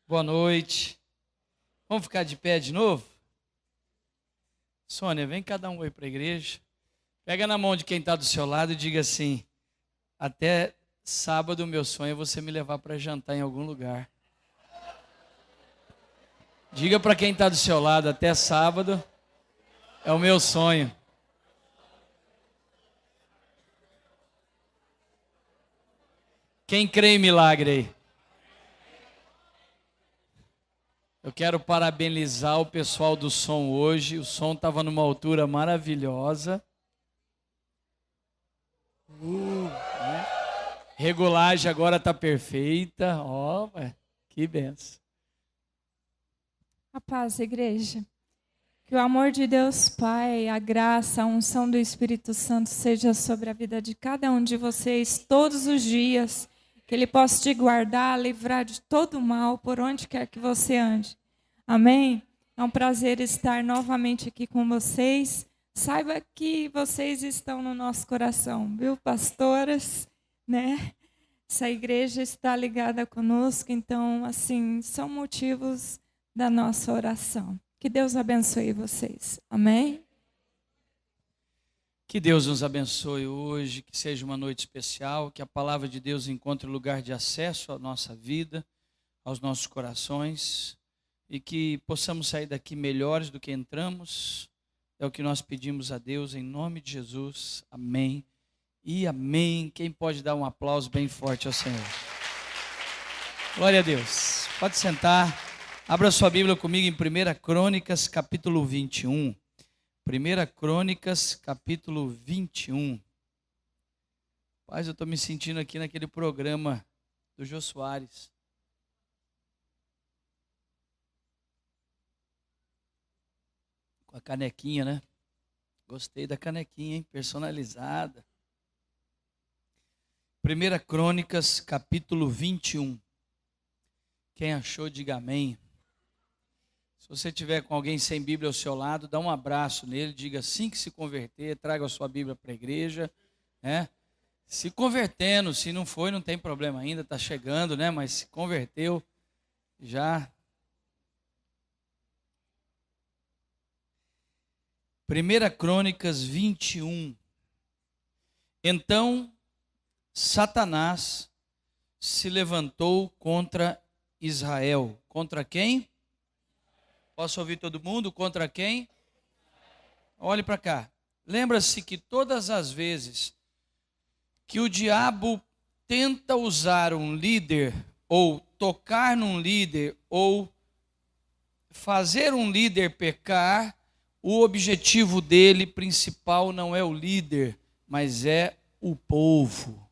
Boa noite. Vamos ficar de pé de novo? Sônia, vem cá dar um oi para a igreja. Pega na mão de quem está do seu lado e diga assim: até sábado o meu sonho é você me levar para jantar em algum lugar. Diga para quem está do seu lado: até sábado é o meu sonho. Quem crê em milagre aí? Eu quero parabenizar o pessoal do som hoje. O som estava numa altura maravilhosa. Né? Regulagem agora está perfeita. Ó, que benção. A paz, igreja. Que o amor de Deus Pai, a graça, a unção do Espírito Santo seja sobre a vida de cada um de vocês todos os dias. Que Ele possa te guardar, livrar de todo mal, por onde quer que você ande. Amém? É um prazer estar novamente aqui com vocês. Saiba que vocês estão no nosso coração, viu, pastoras? Né? Essa igreja está ligada conosco, então, assim, são motivos da nossa oração. Que Deus abençoe vocês. Amém? Que Deus nos abençoe hoje, que seja uma noite especial, que a palavra de Deus encontre lugar de acesso à nossa vida, aos nossos corações, e que possamos sair daqui melhores do que entramos. É o que nós pedimos a Deus, em nome de Jesus. Amém e amém. Quem pode dar um aplauso bem forte ao Senhor? Glória a Deus. Pode sentar. Abra sua Bíblia comigo em 1 Crônicas, capítulo 21. 1 Crônicas, capítulo 21. Paz, eu estou me sentindo aqui naquele programa do Jô Soares. Com a canequinha, né? Gostei da canequinha, hein? Personalizada. 1 Crônicas, capítulo 21. Quem achou, diga amém. Se você tiver com alguém sem Bíblia ao seu lado, dá um abraço nele, diga assim que se converter, traga a sua Bíblia para a igreja, né? Se convertendo, se não foi, não tem problema ainda, está chegando, né? Mas se converteu, já. 1 Crônicas 21. Então, Satanás se levantou contra Israel. Contra quem? Posso ouvir todo mundo? Contra quem? Olhe para cá. Lembra-se que todas as vezes que o diabo tenta usar um líder, ou tocar num líder, ou fazer um líder pecar, o objetivo dele principal não é o líder, mas é o povo.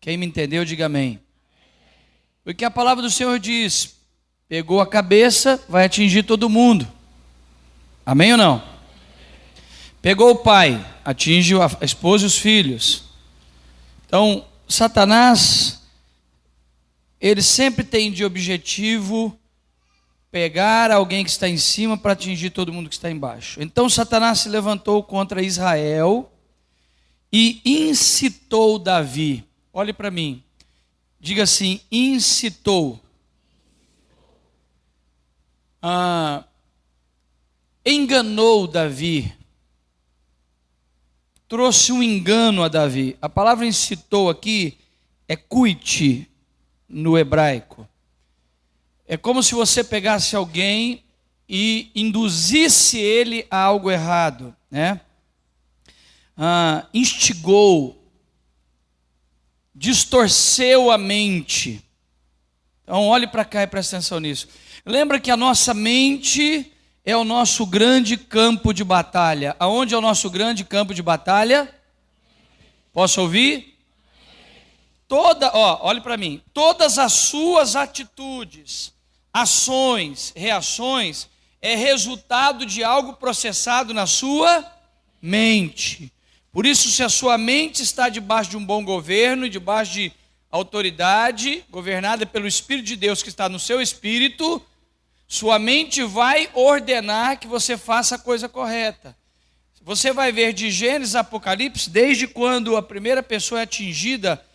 Quem me entendeu, diga amém. Porque a palavra do Senhor diz: pegou a cabeça, vai atingir todo mundo. Amém ou não? Pegou o pai, atinge a esposa e os filhos. Então, Satanás, ele sempre tem de objetivo pegar alguém que está em cima para atingir todo mundo que está embaixo. Então, Satanás se levantou contra Israel e incitou Davi. Olhe para mim. Diga assim: incitou. Enganou Davi, trouxe um engano a Davi. A palavra incitou aqui é kuit no hebraico. É como se você pegasse alguém e induzisse ele a algo errado, né? Instigou, distorceu a mente. Então olhe para cá e preste atenção nisso. Lembra que a nossa mente é o nosso grande campo de batalha. Aonde é o nosso grande campo de batalha? Posso ouvir? Olhe para mim. Todas as suas atitudes, ações, reações, é resultado de algo processado na sua mente. Por isso, se a sua mente está debaixo de um bom governo, debaixo de autoridade, governada pelo Espírito de Deus que está no seu espírito, sua mente vai ordenar que você faça a coisa correta. Você vai ver de Gênesis a Apocalipse, desde quando a primeira pessoa é atingida,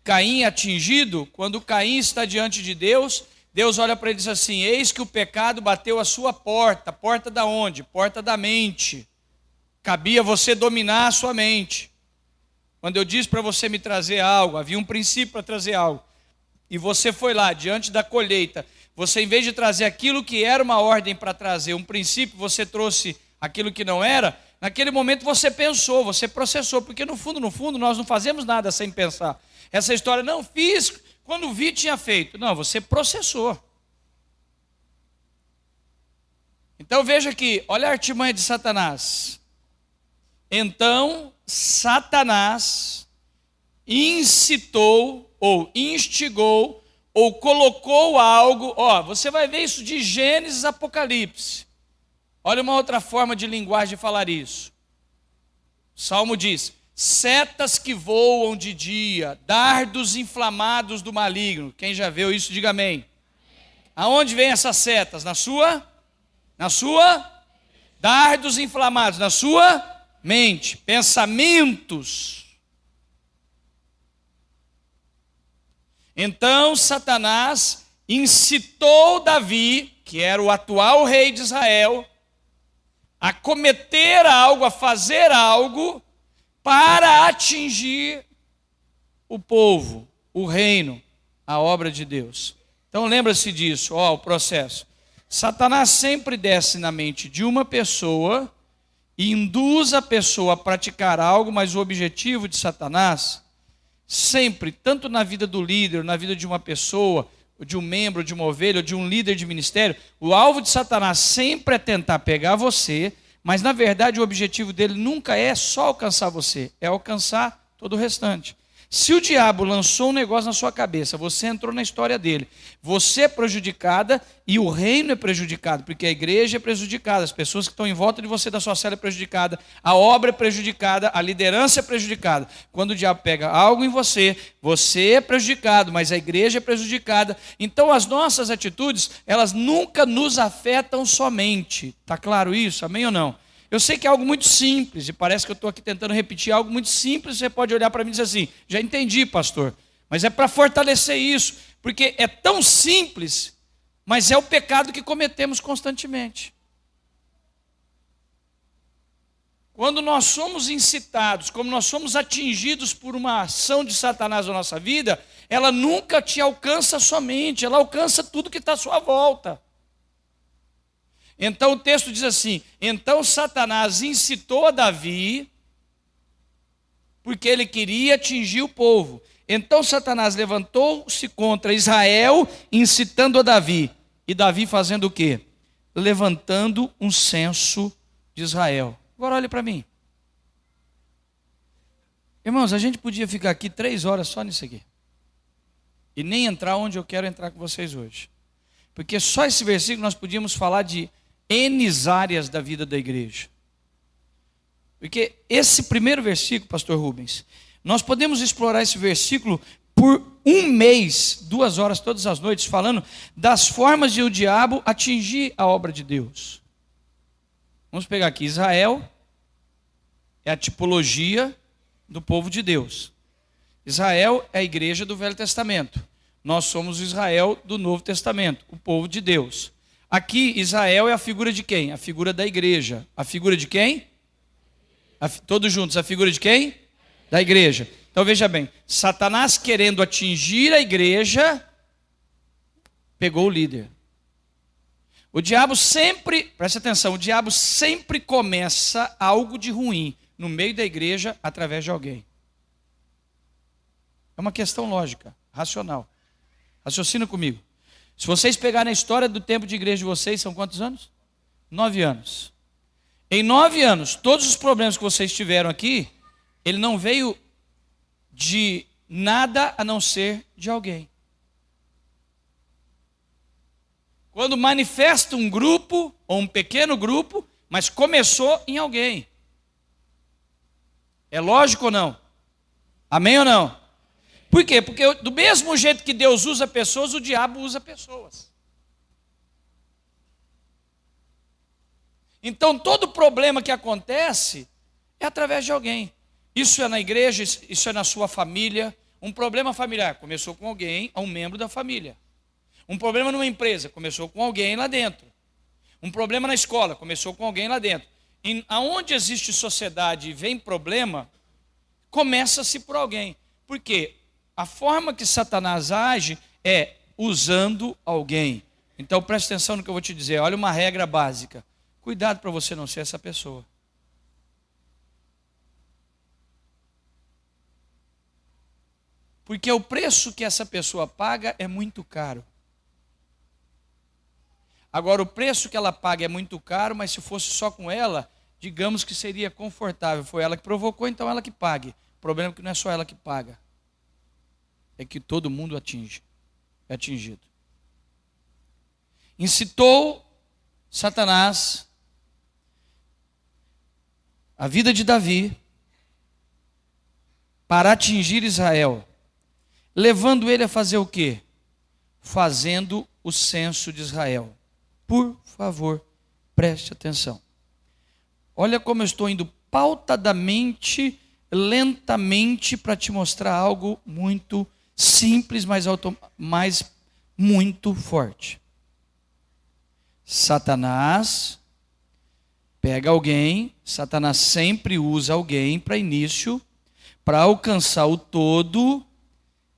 Caim é atingido, quando Caim está diante de Deus, Deus olha para ele e diz assim: eis que o pecado bateu a sua porta. Porta da onde? Porta da mente. Cabia você dominar a sua mente. Quando eu disse para você me trazer algo, havia um princípio para trazer algo, e você foi lá, diante da colheita, você, em vez de trazer aquilo que era uma ordem para trazer um princípio, você trouxe aquilo que não era. Naquele momento você pensou, você processou, porque no fundo, nós não fazemos nada sem pensar. Essa história, não fiz, quando vi tinha feito. Não, você processou. Então veja aqui, olha a artimanha de Satanás. Então Satanás incitou, ou instigou, ou colocou algo. Você vai ver isso de Gênesis a Apocalipse. Olha uma outra forma de linguagem de falar isso. O Salmo diz: setas que voam de dia, dardos inflamados do maligno. Quem já viu isso, diga amém. Aonde vem essas setas? Na sua? Dardos inflamados, na sua mente, pensamentos. Então Satanás incitou Davi, que era o atual rei de Israel, a cometer algo, a fazer algo, para atingir o povo, o reino, a obra de Deus. Então lembra-se disso, o processo. Satanás sempre desce na mente de uma pessoa e induz a pessoa a praticar algo, mas o objetivo de Satanás, sempre, tanto na vida do líder, na vida de uma pessoa, de um membro, de uma ovelha, ou de um líder de ministério, o alvo de Satanás sempre é tentar pegar você, mas na verdade o objetivo dele nunca é só alcançar você, é alcançar todo o restante. Se o diabo lançou um negócio na sua cabeça, você entrou na história dele, você é prejudicada e o reino é prejudicado, porque a igreja é prejudicada, as pessoas que estão em volta de você, da sua cela, é prejudicada, a obra é prejudicada, a liderança é prejudicada. Quando o diabo pega algo em você, você é prejudicado, mas a igreja é prejudicada. Então as nossas atitudes, elas nunca nos afetam somente. Está claro isso? Amém ou não? Eu sei que é algo muito simples, e parece que eu estou aqui tentando repetir algo muito simples. Você pode olhar para mim e dizer assim: já entendi, pastor, mas é para fortalecer isso, porque é tão simples, mas é o pecado que cometemos constantemente. Quando nós somos incitados, como nós somos atingidos por uma ação de Satanás na nossa vida, ela nunca te alcança somente, ela alcança tudo que está à sua volta. Então o texto diz assim: então Satanás incitou a Davi, porque ele queria atingir o povo. Então Satanás levantou-se contra Israel, incitando a Davi. E Davi fazendo o quê? Levantando um censo de Israel. Agora olhe para mim. Irmãos, a gente podia ficar aqui 3 horas só nisso aqui. E nem entrar onde eu quero entrar com vocês hoje. Porque só esse versículo nós podíamos falar de N áreas da vida da igreja. Porque esse primeiro versículo, pastor Rubens, nós podemos explorar esse versículo por 1 mês, 2 horas todas as noites, falando das formas de o diabo atingir a obra de Deus. Vamos pegar aqui, Israel é a tipologia do povo de Deus. Israel é a igreja do Velho Testamento. Nós somos o Israel do Novo Testamento, o povo de Deus. Aqui, Israel é a figura de quem? A figura da igreja. A figura de quem? Todos juntos, a figura de quem? Da igreja. Então veja bem, Satanás querendo atingir a igreja, pegou o líder. O diabo sempre, preste atenção, o diabo sempre começa algo de ruim no meio da igreja através de alguém. É uma questão lógica, racional. Raciocina comigo. Se vocês pegarem a história do tempo de igreja de vocês, são quantos anos? 9 anos. Em 9 anos, todos os problemas que vocês tiveram aqui, ele não veio de nada a não ser de alguém. Quando manifesta um grupo, ou um pequeno grupo, mas começou em alguém. É lógico ou não? Amém ou não? Por quê? Porque do mesmo jeito que Deus usa pessoas, o diabo usa pessoas. Então todo problema que acontece é através de alguém. Isso é na igreja, isso é na sua família. Um problema familiar começou com alguém, um membro da família. Um problema numa empresa começou com alguém lá dentro. Um problema na escola começou com alguém lá dentro. E aonde existe sociedade e vem problema, começa-se por alguém. Por quê? A forma que Satanás age é usando alguém. Então preste atenção no que eu vou te dizer. Olha uma regra básica. Cuidado para você não ser essa pessoa. Porque o preço que essa pessoa paga é muito caro. Agora, o preço que ela paga é muito caro, mas se fosse só com ela, digamos que seria confortável. Foi ela que provocou, então ela que pague. O problema é que não é só ela que paga. É que todo mundo é atingido. Incitou Satanás a vida de Davi para atingir Israel, levando ele a fazer o quê? Fazendo o censo de Israel. Por favor, preste atenção. Olha como eu estou indo pautadamente, lentamente, para te mostrar algo muito simples, mas muito forte. Satanás pega alguém, Satanás sempre usa alguém para início, para alcançar o todo,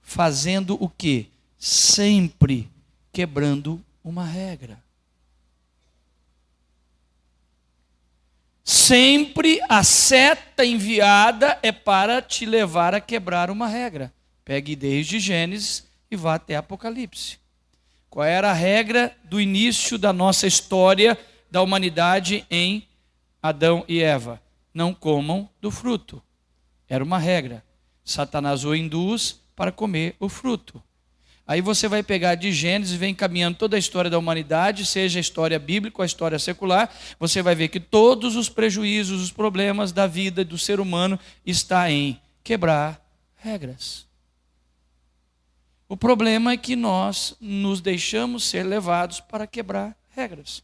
fazendo o quê? Sempre quebrando uma regra. Sempre a seta enviada é para te levar a quebrar uma regra. Pegue desde Gênesis e vá até Apocalipse. Qual era a regra do início da nossa história da humanidade em Adão e Eva? Não comam do fruto. Era uma regra. Satanás o induz para comer o fruto. Aí você vai pegar de Gênesis e vem caminhando toda a história da humanidade, seja a história bíblica ou a história secular, você vai ver que todos os prejuízos, os problemas da vida do ser humano está em quebrar regras. O problema é que nós nos deixamos ser levados para quebrar regras.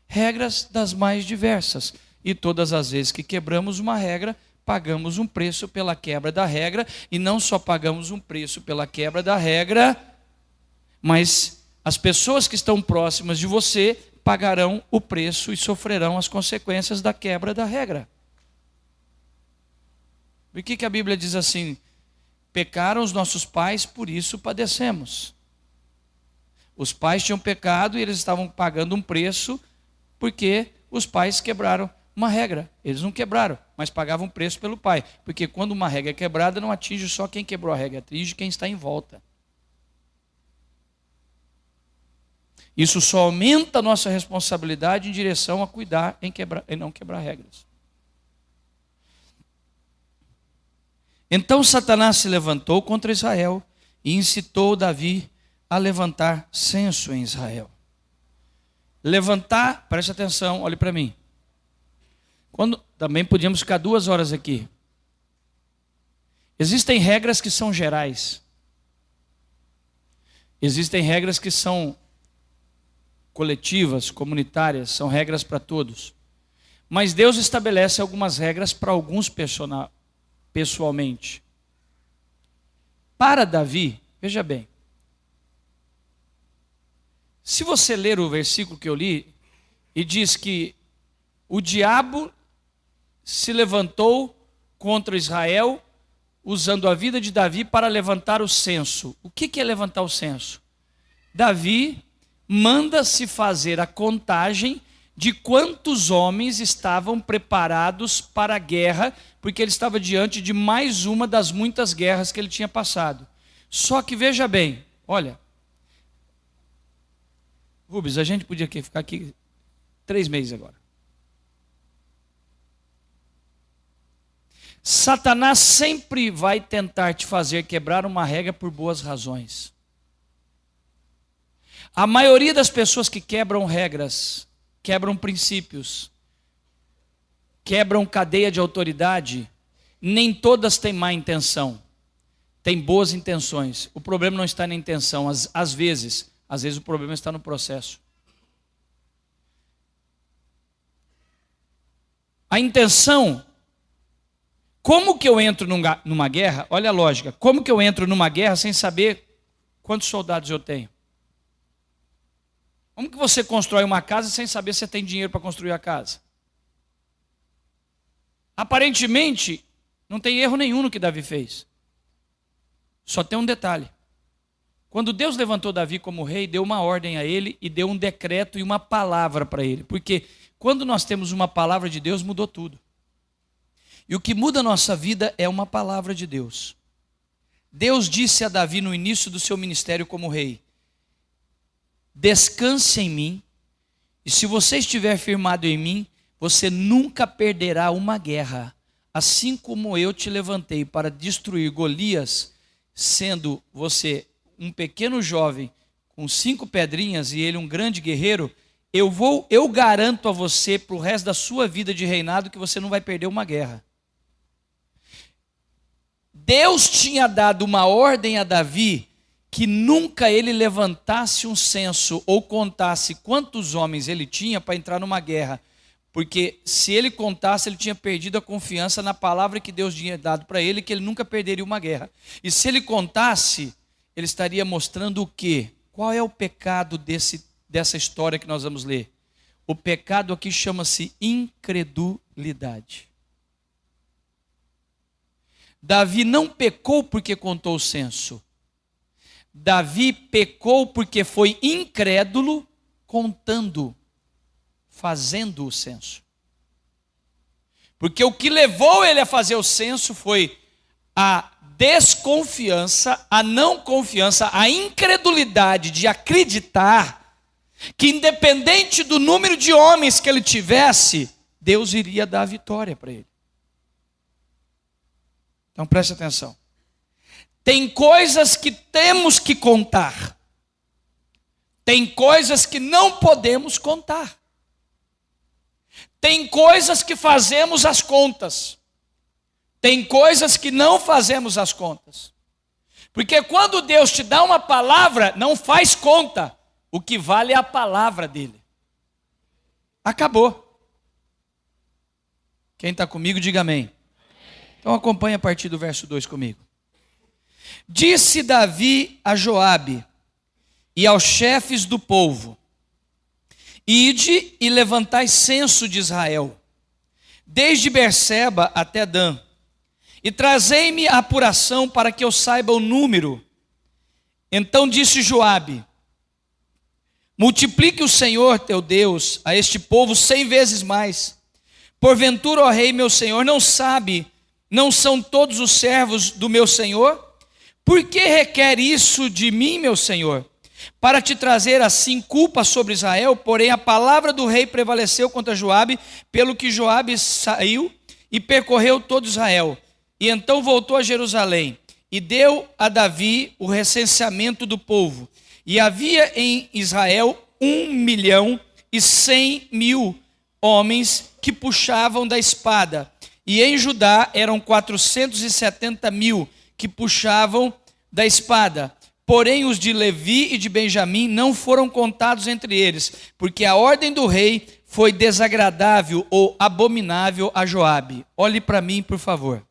Regras das mais diversas. E todas as vezes que quebramos uma regra, pagamos um preço pela quebra da regra, e não só pagamos um preço pela quebra da regra, mas as pessoas que estão próximas de você pagarão o preço e sofrerão as consequências da quebra da regra. Por que a Bíblia diz assim? Pecaram os nossos pais, por isso padecemos. Os pais tinham pecado e eles estavam pagando um preço porque os pais quebraram uma regra. Eles não quebraram, mas pagavam um preço pelo pai. Porque quando uma regra é quebrada, não atinge só quem quebrou a regra, atinge quem está em volta. Isso só aumenta a nossa responsabilidade em direção a cuidar em não quebrar regras. Então Satanás se levantou contra Israel e incitou Davi a levantar censo em Israel. Levantar, preste atenção, olhe para mim. Também podíamos ficar 2 horas aqui. Existem regras que são gerais. Existem regras que são coletivas, comunitárias, são regras para todos. Mas Deus estabelece algumas regras para alguns pessoalmente. Para Davi, veja bem, se você ler o versículo que eu li, e diz que o diabo se levantou contra Israel, usando a vida de Davi para levantar o censo. O que é levantar o censo? Davi manda-se fazer a contagem de quantos homens estavam preparados para a guerra, porque ele estava diante de mais uma das muitas guerras que ele tinha passado. Só que veja bem, olha, Rubens, a gente podia ficar aqui 3 meses agora. Satanás sempre vai tentar te fazer quebrar uma regra por boas razões. A maioria das pessoas que quebram regras, quebram princípios, quebram cadeia de autoridade, nem todas têm má intenção, têm boas intenções. O problema não está na intenção, às vezes o problema está no processo. A intenção Como que eu entro numa guerra? Olha a lógica. Como que eu entro numa guerra sem saber quantos soldados eu tenho? Como que você constrói uma casa sem saber se tem dinheiro para construir a casa? Aparentemente, não tem erro nenhum no que Davi fez. Só tem um detalhe. Quando Deus levantou Davi como rei, deu uma ordem a ele e deu um decreto e uma palavra para ele. Porque quando nós temos uma palavra de Deus, mudou tudo. E o que muda a nossa vida é uma palavra de Deus. Deus disse a Davi no início do seu ministério como rei: descanse em mim, e se você estiver firmado em mim, você nunca perderá uma guerra. Assim como eu te levantei para destruir Golias, sendo você um pequeno jovem com 5 pedrinhas e ele um grande guerreiro, eu garanto a você para o resto da sua vida de reinado que você não vai perder uma guerra. Deus tinha dado uma ordem a Davi que nunca ele levantasse um censo ou contasse quantos homens ele tinha para entrar numa guerra. Porque se ele contasse, ele tinha perdido a confiança na palavra que Deus tinha dado para ele, que ele nunca perderia uma guerra. E se ele contasse, ele estaria mostrando o quê? Qual é o pecado dessa história que nós vamos ler? O pecado aqui chama-se incredulidade. Davi não pecou porque contou o censo. Davi pecou porque foi incrédulo contando, fazendo o censo. Porque o que levou ele a fazer o censo foi a desconfiança, a não confiança, a incredulidade de acreditar que independente do número de homens que ele tivesse, Deus iria dar a vitória para ele. Então preste atenção. Tem coisas que temos que contar. Tem coisas que não podemos contar. Tem coisas que fazemos as contas. Tem coisas que não fazemos as contas. Porque quando Deus te dá uma palavra, não faz conta. O que vale é a palavra dele. Acabou. Quem está comigo, diga amém. Então acompanhe a partir do verso 2 comigo. Disse Davi a Joabe e aos chefes do povo: ide e levantai censo de Israel, desde Berseba até Dan, e trazei-me a apuração para que eu saiba o número. Então disse Joabe: multiplique o Senhor teu Deus a este povo 100 vezes mais. Porventura, ó rei meu senhor, não são todos os servos do meu senhor? Por que requer isso de mim, meu senhor? Para te trazer assim culpa sobre Israel. Porém a palavra do rei prevaleceu contra Joabe, pelo que Joabe saiu e percorreu todo Israel. E então voltou a Jerusalém e deu a Davi o recenseamento do povo. E havia em Israel 1.100.000 homens que puxavam da espada. E em Judá eram 470.000 que puxavam da espada. Porém os de Levi e de Benjamim não foram contados entre eles, porque a ordem do rei foi desagradável ou abominável a Joabe. Olhe para mim, por favor.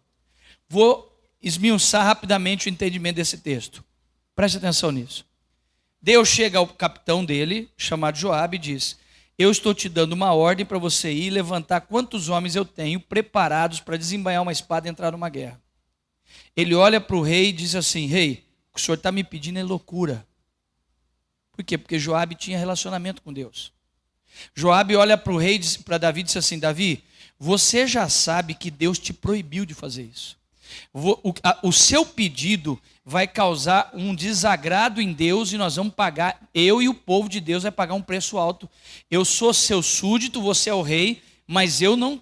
Vou esmiuçar rapidamente o entendimento desse texto. Preste atenção nisso. Deus chega ao capitão dele, chamado Joabe, e diz: eu estou te dando uma ordem para você ir levantar quantos homens eu tenho preparados para desembainhar uma espada e entrar numa guerra. Ele olha para o rei e diz assim: rei, o que o senhor está me pedindo é loucura. Por quê? Porque Joabe tinha relacionamento com Deus. Joabe olha para o rei, para Davi, e diz assim: Davi, você já sabe que Deus te proibiu de fazer isso. O seu pedido vai causar um desagrado em Deus e nós vamos pagar, eu e o povo de Deus vai pagar um preço alto. Eu sou seu súdito, você é o rei, mas eu não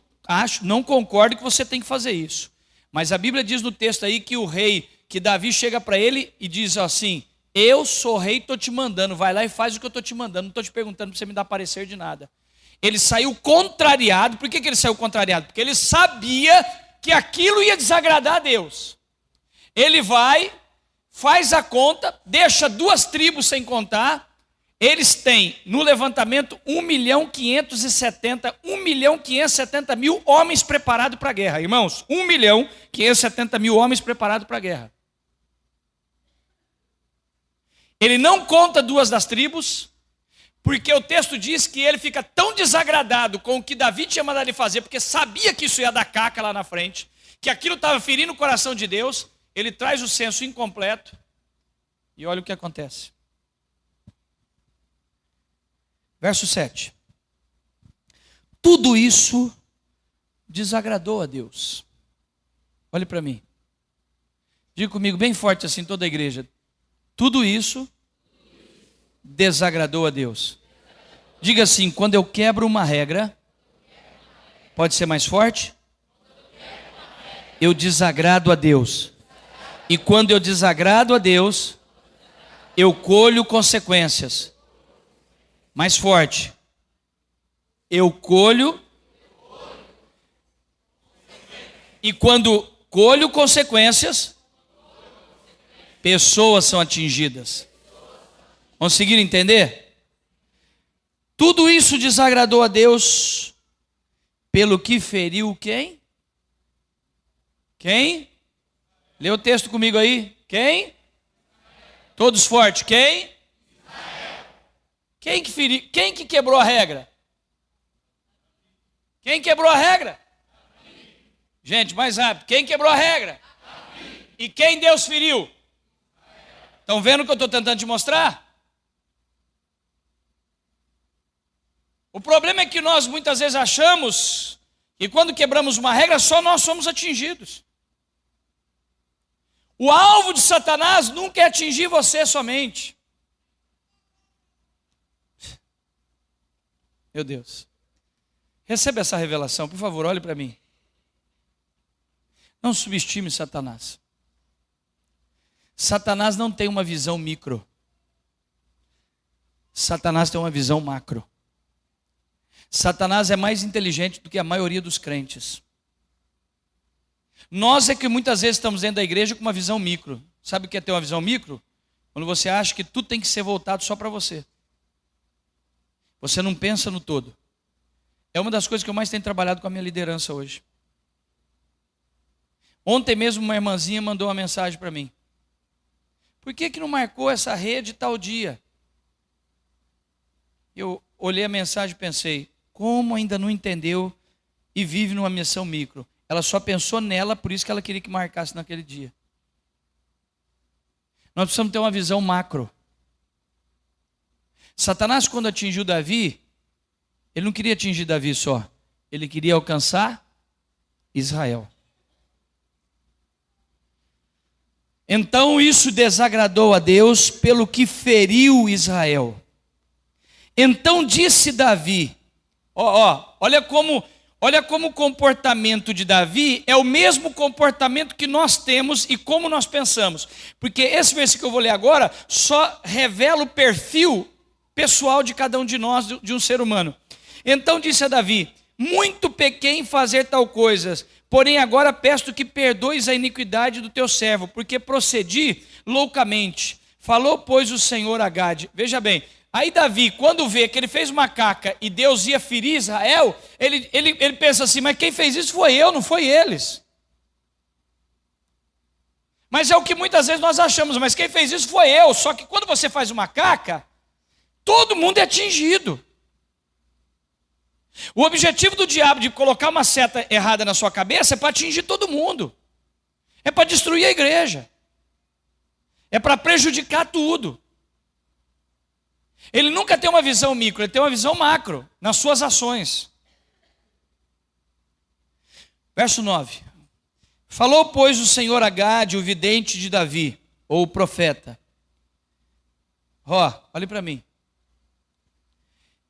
concordo que você tem que fazer isso. Mas a Bíblia diz no texto aí que o rei, que Davi chega para ele e diz assim: eu sou rei, estou te mandando, vai lá e faz o que eu estou te mandando, não estou te perguntando para você me dar parecer de nada. Ele saiu contrariado. Por que ele saiu contrariado? Porque ele sabia que aquilo ia desagradar a Deus. Ele vai, faz a conta, deixa 2 tribos sem contar, Eles têm, no levantamento, 1.570.000 homens preparados para a guerra. Irmãos, 1.570.000 homens preparados para a guerra. Ele não conta 2 das tribos, porque o texto diz que ele fica tão desagradado com o que Davi tinha mandado ele fazer, porque sabia que isso ia dar caca lá na frente, que aquilo estava ferindo o coração de Deus, ele traz o censo incompleto, e olha o que acontece. Verso 7. Tudo isso desagradou a Deus. Olhe para mim. Diga comigo bem forte assim, toda a igreja. Tudo isso desagradou a Deus. Diga assim, quando eu quebro uma regra, pode ser mais forte? Eu desagrado a Deus. E quando eu desagrado a Deus, eu colho consequências. Mais forte. Eu colho. E quando colho consequências, pessoas são atingidas. Conseguiram entender? Tudo isso desagradou a Deus, pelo que feriu quem? Quem? Lê o texto comigo aí. Quem? Todos fortes. Quem? Quem que feriu? Quem que quebrou a regra? Quem quebrou a regra? Gente, mais rápido. Quem quebrou a regra? E quem Deus feriu? Estão vendo o que eu estou tentando te mostrar? O problema é que nós muitas vezes achamos que quando quebramos uma regra, só nós somos atingidos. O alvo de Satanás nunca é atingir você somente. Meu Deus. Receba essa revelação, por favor, olhe para mim. Não subestime Satanás. Satanás não tem uma visão micro. Satanás tem uma visão macro. Satanás é mais inteligente do que a maioria dos crentes. Nós é que muitas vezes estamos dentro da igreja com uma visão micro. Sabe o que é ter uma visão micro? Quando você acha que tudo tem que ser voltado só para você. Você não pensa no todo. É uma das coisas que eu mais tenho trabalhado com a minha liderança hoje. Ontem mesmo uma irmãzinha mandou uma mensagem para mim. Por que não marcou essa rede tal dia? Eu olhei a mensagem e pensei, como ainda não entendeu e vive numa missão micro? Ela só pensou nela, por isso que ela queria que marcasse naquele dia. Nós precisamos ter uma visão macro. Satanás, quando atingiu Davi, ele não queria atingir Davi só. Ele queria alcançar Israel. Então isso desagradou a Deus, pelo que feriu Israel. Então disse Davi, olha como o comportamento de Davi é o mesmo comportamento que nós temos e como nós pensamos. Porque esse versículo que eu vou ler agora só revela o perfil pessoal de cada um de nós, de um ser humano. Então disse a Davi, muito pequei em fazer tal coisa, porém agora peço que perdoes a iniquidade do teu servo, porque procedi loucamente. Falou, pois, o Senhor a Gade. Veja bem, aí Davi, quando vê que ele fez uma caca e Deus ia ferir Israel, ele pensa assim, mas quem fez isso foi eu, não foi eles. Mas é o que muitas vezes nós achamos, mas quem fez isso foi eu. Só que quando você faz uma caca, todo mundo é atingido. O objetivo do diabo de colocar uma seta errada na sua cabeça é para atingir todo mundo. É para destruir a igreja. É para prejudicar tudo. Ele nunca tem uma visão micro, ele tem uma visão macro nas suas ações. Verso 9. Falou, pois, o Senhor a Gade, o vidente de Davi, ou o profeta. Olhe para mim.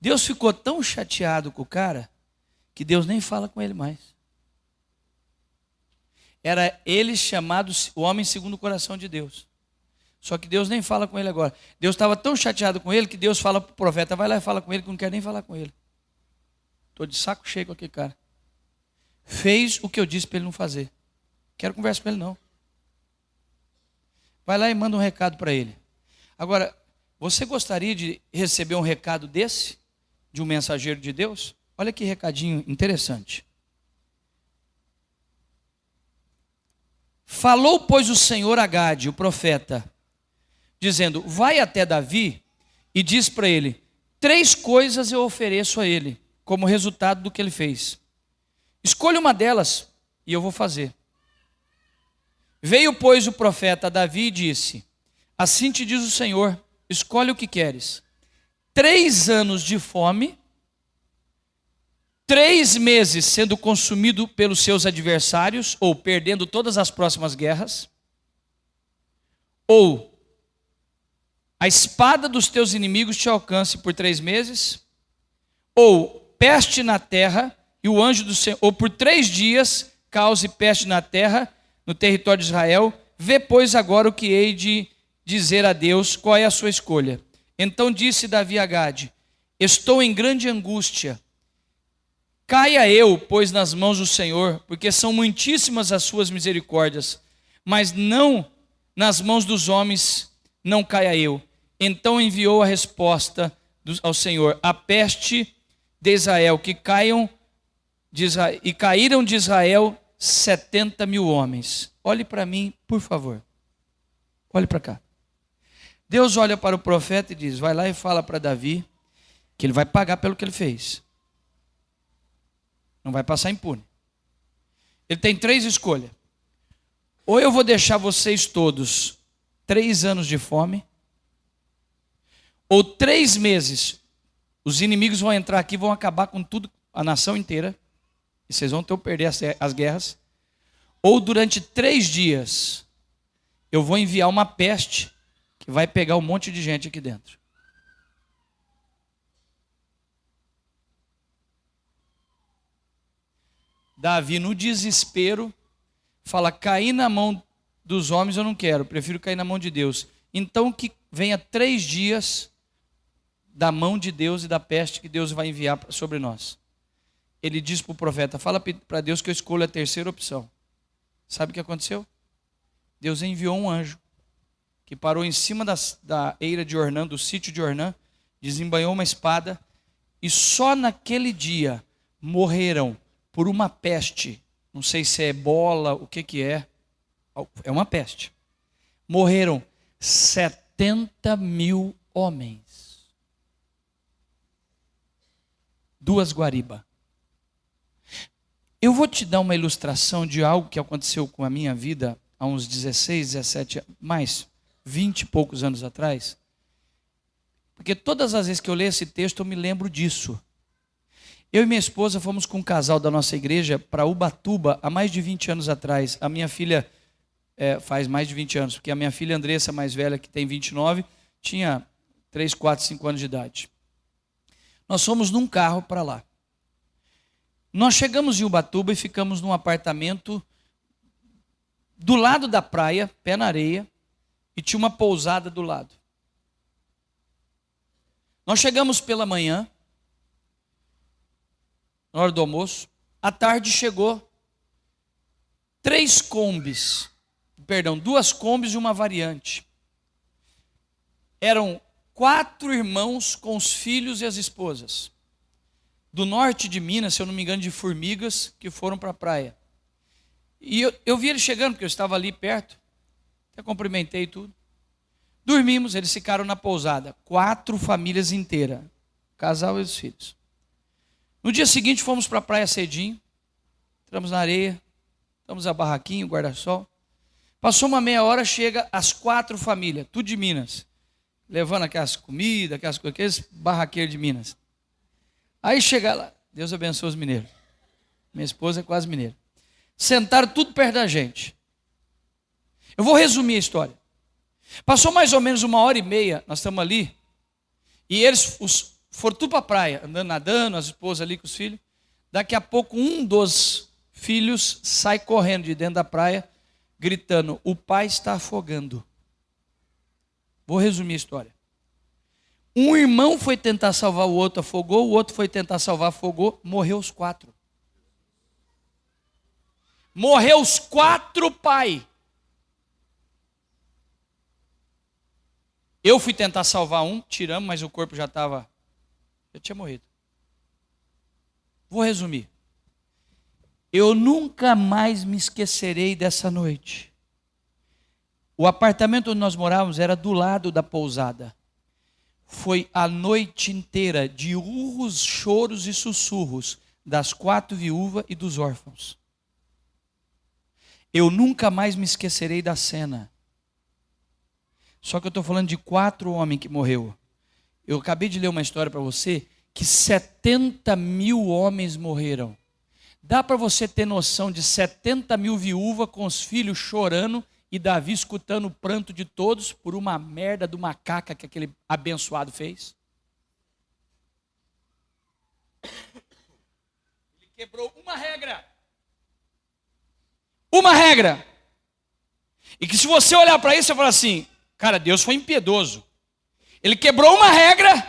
Deus ficou tão chateado com o cara, que Deus nem fala com ele mais. Era ele chamado o homem segundo o coração de Deus. Só que Deus nem fala com ele agora. Deus estava tão chateado com ele, que Deus fala para o profeta, vai lá e fala com ele, que não quer nem falar com ele. Estou de saco cheio com aquele cara. Fez o que eu disse para ele não fazer. Quero conversar com ele não. Vai lá e manda um recado para ele. Agora, Você gostaria de receber um recado desse, de um mensageiro de Deus? Olha que recadinho interessante. Falou, pois, o Senhor a Gade, o profeta, dizendo: vai até Davi e diz para ele: 3 coisas eu ofereço a ele, como resultado do que ele fez. Escolha uma delas e eu vou fazer. Veio, pois, o profeta a Davi e disse: assim te diz o Senhor, escolhe o que queres. 3 anos de fome, 3 meses sendo consumido pelos seus adversários, ou perdendo todas as próximas guerras, ou a espada dos teus inimigos te alcance por 3 meses, ou peste na terra, e o anjo do Senhor, ou por 3 dias cause peste na terra, no território de Israel. Vê, pois, agora o que hei de dizer a Deus, qual é a sua escolha. Então disse Davi a Gade: estou em grande angústia. Caia eu, pois, nas mãos do Senhor, porque são muitíssimas as suas misericórdias, mas não nas mãos dos homens não caia eu. Então enviou a resposta ao Senhor: a peste de Israel, que caiam de Israel, e caíram de Israel 70.000 homens. Olhe para mim, por favor. Olhe para cá. Deus olha para o profeta e diz: vai lá e fala para Davi que ele vai pagar pelo que ele fez. Não vai passar impune. Ele tem 3 escolhas. Ou eu vou deixar vocês todos 3 anos de fome, ou 3 meses, os inimigos vão entrar aqui, vão acabar com tudo, a nação inteira, e vocês vão ter que perder as guerras, ou durante 3 dias, eu vou enviar uma peste, que vai pegar um monte de gente aqui dentro. Davi, no desespero, fala: cair na mão dos homens eu não quero, prefiro cair na mão de Deus. Então que venha 3 dias da mão de Deus e da peste que Deus vai enviar sobre nós. Ele diz para o profeta: fala para Deus que eu escolho a 3ª opção. Sabe o que aconteceu? Deus enviou um anjo, que parou em cima da eira de Ornã, do sítio de Ornã, desembanhou uma espada, e só naquele dia morreram por uma peste, não sei se é ebola, o que é uma peste. Morreram 70.000 homens. 2 guariba. Eu vou te dar uma ilustração de algo que aconteceu com a minha vida há uns 16, 17, mais 20 e poucos anos atrás. Porque todas as vezes que eu leio esse texto eu me lembro disso. Eu e minha esposa fomos com um casal da nossa igreja para Ubatuba há mais de 20 anos atrás. A minha filha faz mais de 20 anos, porque a minha filha Andressa, mais velha, que tem 29, tinha 3, 4, 5 anos de idade. Nós fomos num carro para lá. Nós chegamos em Ubatuba e ficamos num apartamento do lado da praia, pé na areia, e tinha uma pousada do lado. Nós chegamos pela manhã, na hora do almoço. À tarde chegou 2 combis e uma variante. Eram 4 irmãos com os filhos e as esposas, do norte de Minas, se eu não me engano, de Formigas, que foram para a praia. E eu vi eles chegando, porque eu estava ali perto, até cumprimentei tudo. Dormimos, eles ficaram na pousada, 4 famílias inteiras, o casal e os filhos. No dia seguinte fomos para a praia cedinho, entramos na areia, estamos a barraquinho, guarda-sol. Passou uma meia hora, chega as 4 famílias, tudo de Minas, levando aquelas comidas, aqueles barraqueiros de Minas. Aí chega lá, Deus abençoe os mineiros. Minha esposa é quase mineira. Sentaram tudo perto da gente. Eu vou resumir a história. Passou mais ou menos 1h30, nós estamos ali, e eles foram tudo para a praia, andando, nadando, as esposas ali com os filhos. Daqui a pouco um dos filhos sai correndo de dentro da praia, gritando: o pai está afogando. Vou resumir a história. Um irmão foi tentar salvar o outro, afogou. O outro foi tentar salvar, afogou. Morreu os 4. Morreu os 4, pai. Eu fui tentar salvar um, tiramos, mas o corpo já tinha morrido. Vou resumir. Eu nunca mais me esquecerei dessa noite. O apartamento onde nós morávamos era do lado da pousada. Foi a noite inteira de urros, choros e sussurros das 4 viúvas e dos órfãos. Eu nunca mais me esquecerei da cena. Só que eu estou falando de 4 homens que morreu. Eu acabei de ler uma história para você que 70 mil homens morreram. Dá para você ter noção de 70 mil viúvas com os filhos chorando e Davi escutando o pranto de todos por uma merda de uma caca que aquele abençoado fez? Ele quebrou uma regra. Uma regra. E que se você olhar para isso, você fala assim, cara, Deus foi impiedoso. Ele quebrou uma regra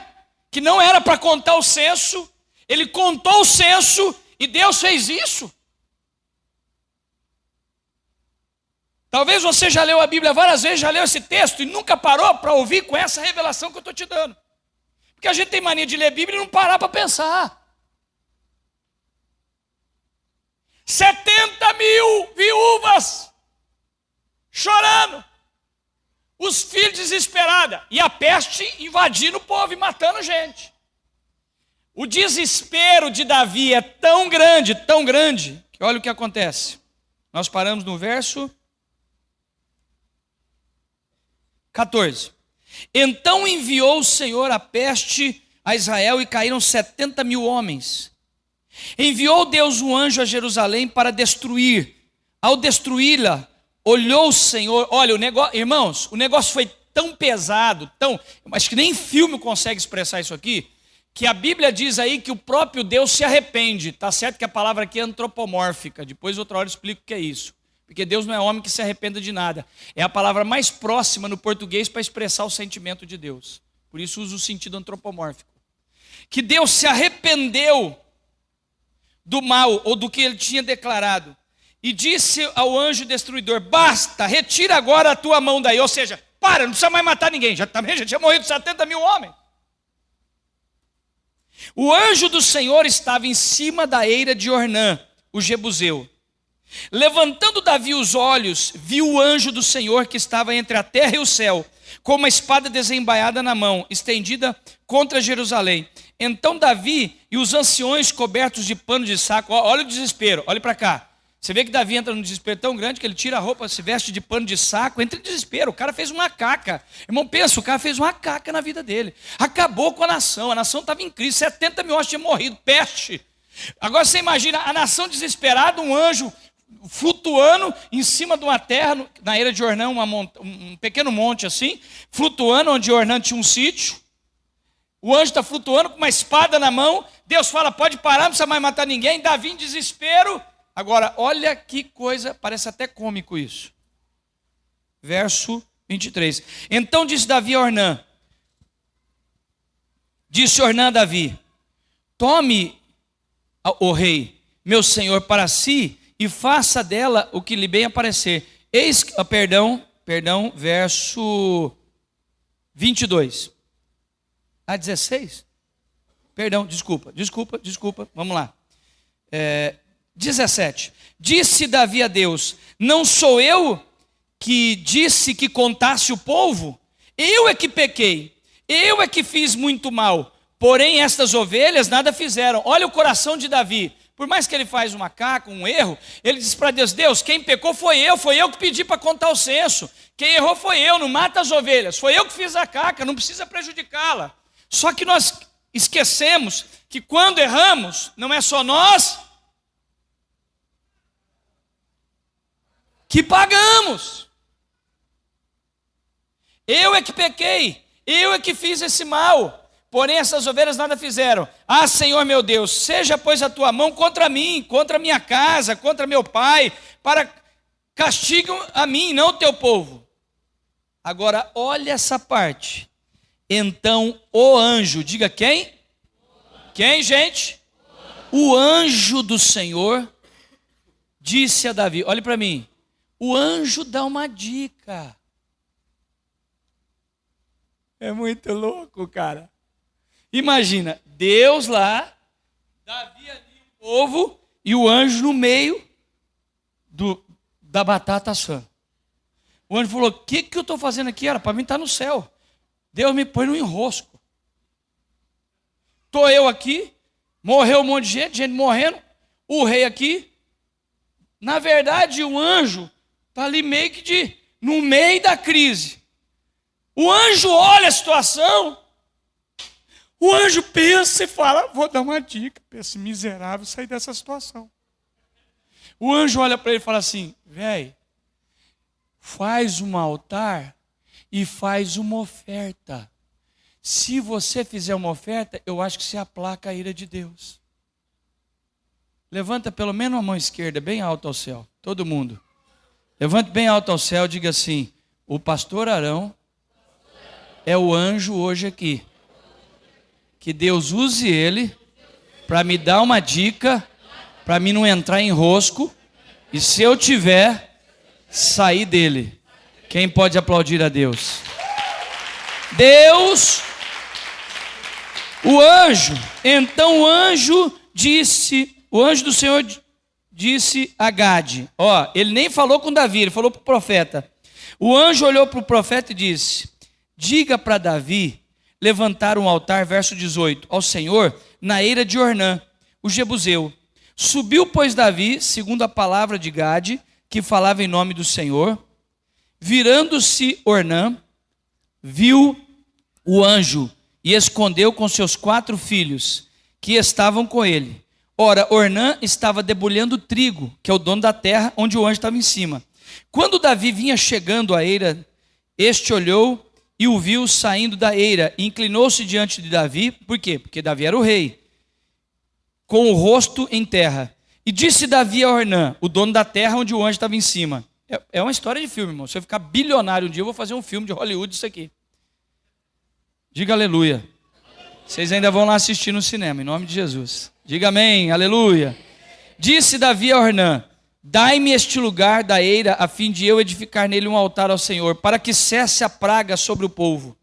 que não era para contar o censo. Ele contou o censo e Deus fez isso. Talvez você já leu a Bíblia várias vezes, já leu esse texto e nunca parou para ouvir com essa revelação que eu estou te dando. Porque a gente tem mania de ler a Bíblia e não parar para pensar. 70 mil viúvas chorando. Os filhos desesperados. E a peste invadindo o povo e matando gente. O desespero de Davi é tão grande, que olha o que acontece. Nós paramos no verso 14. Então enviou o Senhor a peste a Israel e caíram 70 mil homens. Enviou Deus um anjo a Jerusalém para destruir. Ao destruí-la, olhou o Senhor. Olha, irmãos, o negócio foi tão pesado, acho que nem filme consegue expressar isso aqui, que a Bíblia diz aí que o próprio Deus se arrepende. Está certo que a palavra aqui é antropomórfica, depois outra hora eu explico o que é isso. Porque Deus não é homem que se arrependa de nada. É a palavra mais próxima no português para expressar o sentimento de Deus. Por isso usa o sentido antropomórfico. Que Deus se arrependeu do mal, ou do que ele tinha declarado. E disse ao anjo destruidor, basta, retira agora a tua mão daí. Ou seja, não precisa mais matar ninguém. Já tinha morrido 70 mil homens. O anjo do Senhor estava em cima da eira de Ornã, o Jebuseu. Levantando Davi os olhos, viu o anjo do Senhor que estava entre a terra e o céu, com uma espada desembaiada na mão, estendida contra Jerusalém. Então Davi e os anciões cobertos de pano de saco, olha o desespero, olha para cá. Você vê que Davi entra num desespero tão grande que ele tira a roupa, se veste de pano de saco, entra em desespero. O cara fez uma caca. Irmão, pensa, o cara fez uma caca na vida dele. Acabou com a nação estava em crise, 70 mil homens tinham morrido, peste. Agora você imagina a nação desesperada, um anjo flutuando em cima de uma terra, na eira de Ornã, um pequeno monte assim, flutuando, onde Ornã tinha um sítio. O anjo está flutuando com uma espada na mão. Deus fala, pode parar, não precisa mais matar ninguém. Davi em desespero. Agora, olha que coisa, parece até cômico isso. Verso 23. Então disse Davi a Ornã. Disse Ornã a Davi, tome, o rei, meu senhor, para si, e faça dela o que lhe bem aparecer. Verso 22. 16? Perdão, desculpa, vamos lá. 17. Disse Davi a Deus, não sou eu que disse que contasse o povo? Eu é que pequei, eu é que fiz muito mal, porém estas ovelhas nada fizeram. Olha o coração de Davi. Por mais que ele faz uma caca, um erro, ele diz para Deus, Deus, quem pecou foi eu que pedi para contar o censo. Quem errou foi eu, não mata as ovelhas. Foi eu que fiz a caca, não precisa prejudicá-la. Só que nós esquecemos que quando erramos, não é só nós que pagamos. Eu é que pequei, eu é que fiz esse mal. Porém essas ovelhas nada fizeram. Ah, Senhor meu Deus, seja pois a tua mão contra mim, contra minha casa, contra meu pai, para castigue a mim, não o teu povo. Agora, olha essa parte. Então o anjo, diga quem? Quem, gente? O anjo do Senhor disse a Davi, olhe para mim. O anjo dá uma dica. É muito louco, cara. Imagina, Deus lá, Davi ali, o povo, e o anjo no meio da batata assando. O anjo falou, o que eu estou fazendo aqui? Era para mim estar no céu. Deus me põe no enrosco. Estou eu aqui, morreu um monte de gente morrendo, o rei aqui. Na verdade, o anjo está ali meio que no meio da crise. O anjo olha a situação, o anjo pensa e fala, vou dar uma dica para esse miserável sair dessa situação. O anjo olha para ele e fala assim, velho, faz um altar e faz uma oferta. Se você fizer uma oferta, eu acho que você aplaca a ira de Deus. Levanta pelo menos a mão esquerda bem alto ao céu, todo mundo. Levante bem alto ao céu e diga assim, o pastor Arão é o anjo hoje aqui. Que Deus use ele para me dar uma dica, para mim não entrar em enrosco, e se eu tiver, sair dele. Quem pode aplaudir a Deus? Deus, então o anjo do Senhor disse a Gade, ele nem falou com Davi, ele falou para o profeta. O anjo olhou para o profeta e disse, diga para Davi levantar um altar, verso 18, ao Senhor, na eira de Ornã, o Jebuseu. Subiu, pois, Davi, segundo a palavra de Gade, que falava em nome do Senhor. Virando-se Ornã, viu o anjo e escondeu com seus 4 filhos, que estavam com ele. Ora, Ornã estava debulhando trigo, que é o dono da terra, onde o anjo estava em cima. Quando Davi vinha chegando à eira, este olhou e o viu saindo da eira, e inclinou-se diante de Davi. Por quê? Porque Davi era o rei, com o rosto em terra. E disse Davi a Ornã, o dono da terra, onde o anjo estava em cima. É uma história de filme, irmão. Se eu ficar bilionário um dia, eu vou fazer um filme de Hollywood disso aqui. Diga aleluia. Vocês ainda vão lá assistir no cinema, em nome de Jesus. Diga amém, aleluia. Disse Davi a Ornã, dai-me este lugar da eira, a fim de eu edificar nele um altar ao Senhor, para que cesse a praga sobre o povo.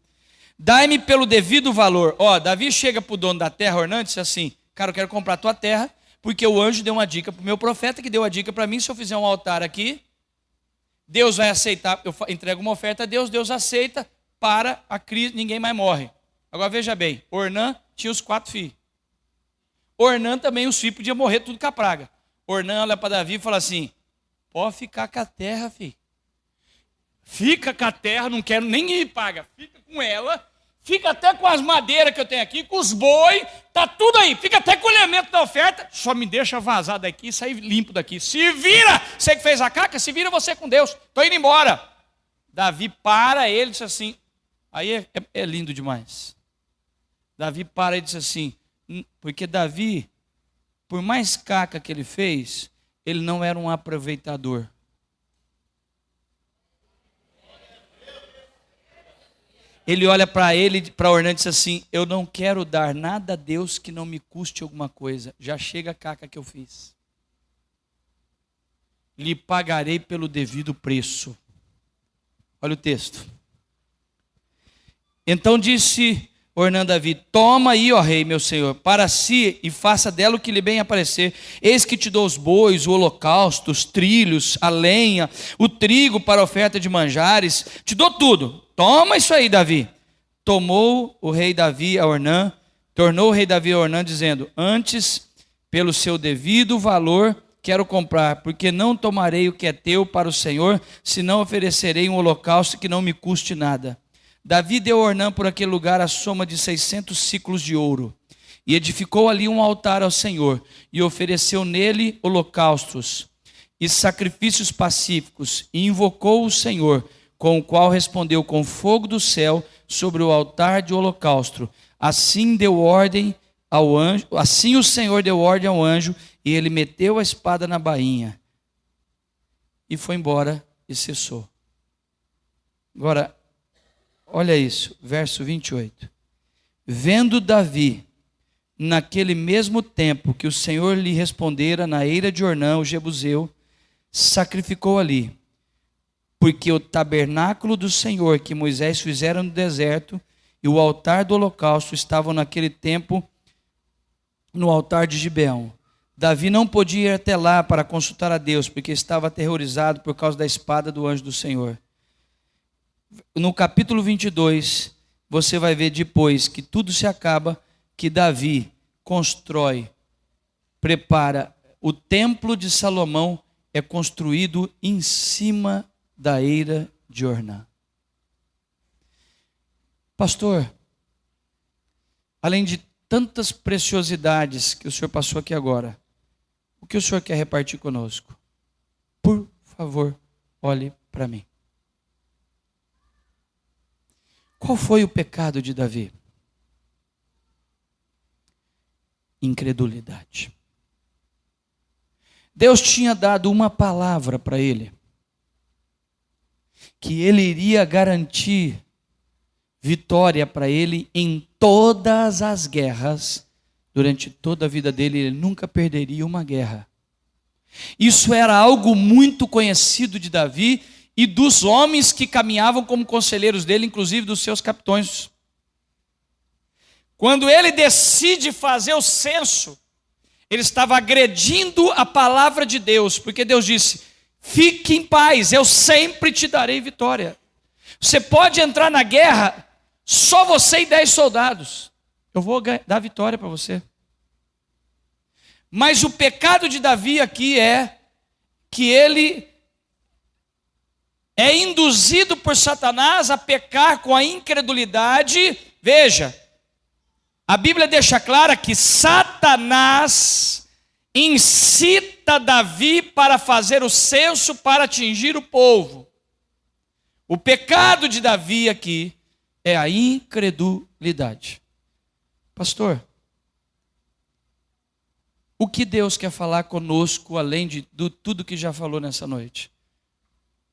Dai-me pelo devido valor. Davi chega para o dono da terra, Ornã, e disse assim, cara, eu quero comprar a tua terra, porque o anjo deu uma dica para o meu profeta, que deu a dica para mim, se eu fizer um altar aqui, Deus vai aceitar, eu entrego uma oferta a Deus, Deus aceita, para a crise, ninguém mais morre. Agora veja bem, Ornã tinha os 4 filhos. Ornã também, os filhos podiam morrer tudo com a praga. Ornã olha para Davi e fala assim, pode ficar com a terra, filho. Fica com a terra, não quero nem me paga. Fica com ela, fica até com as madeiras que eu tenho aqui, com os boi, tá tudo aí. Fica até com o elemento da oferta, só me deixa vazar daqui e sair limpo daqui. Se vira, você que fez a caca, se vira você com Deus. Estou indo embora. Davi para ele e diz assim, aí é lindo demais. Davi para e diz assim, porque Davi, por mais caca que ele fez, ele não era um aproveitador. Ele olha para Ornã e diz assim, eu não quero dar nada a Deus que não me custe alguma coisa. Já chega a caca que eu fiz. Lhe pagarei pelo devido preço. Olha o texto. Então disse Ornã a Davi, toma aí, ó rei, meu senhor, para si, e faça dela o que lhe bem aparecer. Eis que te dou os bois, o holocausto, os trilhos, a lenha, o trigo para a oferta de manjares. Te dou tudo. Toma isso aí, Davi. Tomou o rei Davi a Ornã, tornou o rei Davi a Ornã, dizendo, antes, pelo seu devido valor, quero comprar, porque não tomarei o que é teu para o Senhor, senão oferecerei um holocausto que não me custe nada. Davi deu a Ornã por aquele lugar a soma de 600 siclos de ouro, e edificou ali um altar ao Senhor, e ofereceu nele holocaustos e sacrifícios pacíficos, e invocou o Senhor, com o qual respondeu com fogo do céu sobre o altar de holocausto. Assim deu ordem ao anjo, assim o Senhor deu ordem ao anjo, e ele meteu a espada na bainha, e foi embora e cessou. Agora, olha isso, verso 28. Vendo Davi, naquele mesmo tempo que o Senhor lhe respondera na eira de Ornã, o Jebuseu, sacrificou ali, porque o tabernáculo do Senhor que Moisés fizera no deserto e o altar do holocausto estavam naquele tempo no altar de Gibeão. Davi não podia ir até lá para consultar a Deus, porque estava aterrorizado por causa da espada do anjo do Senhor. No capítulo 22, você vai ver depois que tudo se acaba, que Davi constrói, prepara. O templo de Salomão é construído em cima da eira de Ornã. Pastor, além de tantas preciosidades que o senhor passou aqui agora, o que o senhor quer repartir conosco? Por favor, olhe para mim. Qual foi o pecado de Davi? Incredulidade. Deus tinha dado uma palavra para ele, que ele iria garantir vitória para ele em todas as guerras. Durante toda a vida dele, ele nunca perderia uma guerra. Isso era algo muito conhecido de Davi e dos homens que caminhavam como conselheiros dele, inclusive dos seus capitães. Quando ele decide fazer o censo, ele estava agredindo a palavra de Deus, porque Deus disse: fique em paz, eu sempre te darei vitória. Você pode entrar na guerra, só você e 10 soldados. Eu vou dar vitória para você. Mas o pecado de Davi aqui é que ele é induzido por Satanás a pecar com a incredulidade. Veja, a Bíblia deixa clara que Satanás incita Davi para fazer o censo para atingir o povo. O pecado de Davi aqui é a incredulidade. Pastor, o que Deus quer falar conosco, além de tudo que já falou nessa noite?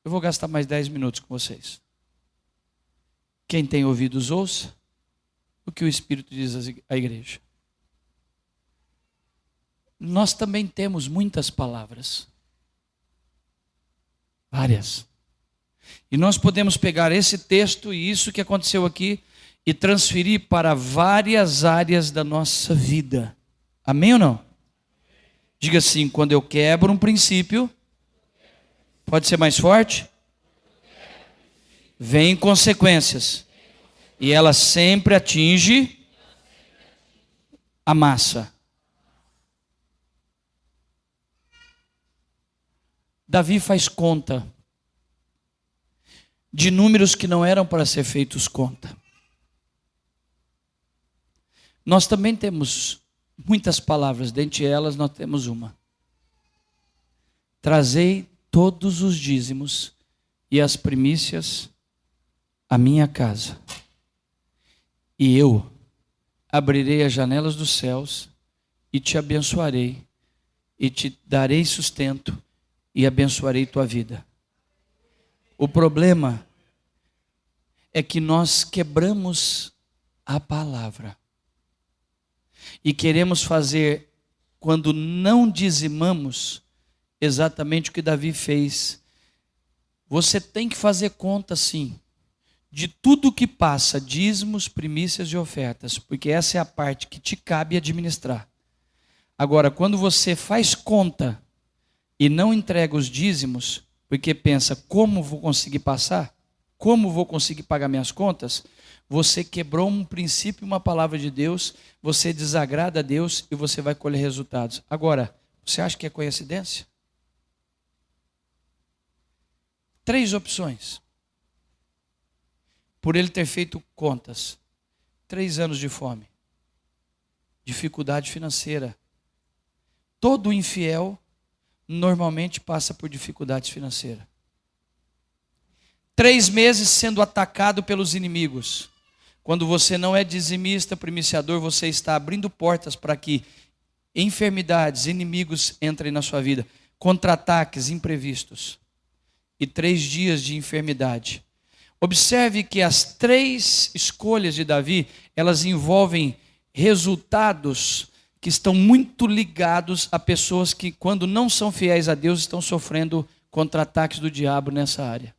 Eu vou gastar mais 10 minutos com vocês. Quem tem ouvidos, ouça o que o Espírito diz à igreja. Nós também temos muitas palavras. Várias. E nós podemos pegar esse texto e isso que aconteceu aqui e transferir para várias áreas da nossa vida. Amém ou não? Diga assim: quando eu quebro um princípio, pode ser mais forte? Vem consequências. E ela sempre atinge a massa. Davi faz conta de números que não eram para ser feitos conta. Nós também temos muitas palavras, dentre elas nós temos uma: trazei todos os dízimos e as primícias à minha casa, e eu abrirei as janelas dos céus e te abençoarei, e te darei sustento e abençoarei tua vida. O problema é que nós quebramos a palavra e queremos fazer, quando não dizimamos, exatamente o que Davi fez. Você tem que fazer conta, sim, de tudo que passa, dízimos, primícias e ofertas, porque essa é a parte que te cabe administrar. Agora, quando você faz conta e não entrega os dízimos, porque pensa: como vou conseguir passar? Como vou conseguir pagar minhas contas? Você quebrou um princípio, uma palavra de Deus, você desagrada a Deus e você vai colher resultados. Agora, você acha que é coincidência? 3 opções. Por ele ter feito contas: 3 anos de fome, dificuldade financeira. Todo infiel normalmente passa por dificuldades financeiras. 3 meses sendo atacado pelos inimigos. Quando você não é dizimista, primiciador, você está abrindo portas para que enfermidades, inimigos entrem na sua vida. Contra-ataques imprevistos. E 3 dias de enfermidade. Observe que as 3 escolhas de Davi, elas envolvem resultados que estão muito ligados a pessoas que, quando não são fiéis a Deus, estão sofrendo contra-ataques do diabo nessa área.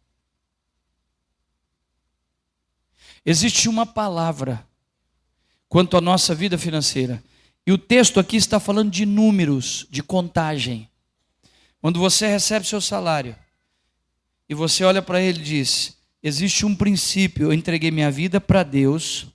Existe uma palavra quanto à nossa vida financeira. E o texto aqui está falando de números, de contagem. Quando você recebe seu salário e você olha para ele e diz: existe um princípio, eu entreguei minha vida para Deus,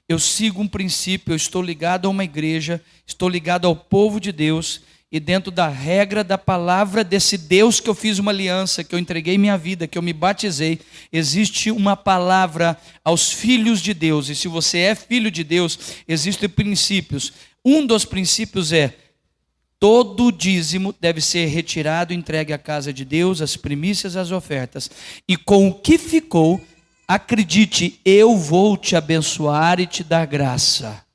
eu sigo um princípio, eu estou ligado a uma igreja, estou ligado ao povo de Deus, e dentro da regra da palavra desse Deus que eu fiz uma aliança, que eu entreguei minha vida, que eu me batizei, existe uma palavra aos filhos de Deus. E se você é filho de Deus, existem princípios. Um dos princípios é: todo dízimo deve ser retirado e entregue à casa de Deus, as primícias, as ofertas. E com o que ficou, acredite, eu vou te abençoar e te dar graça.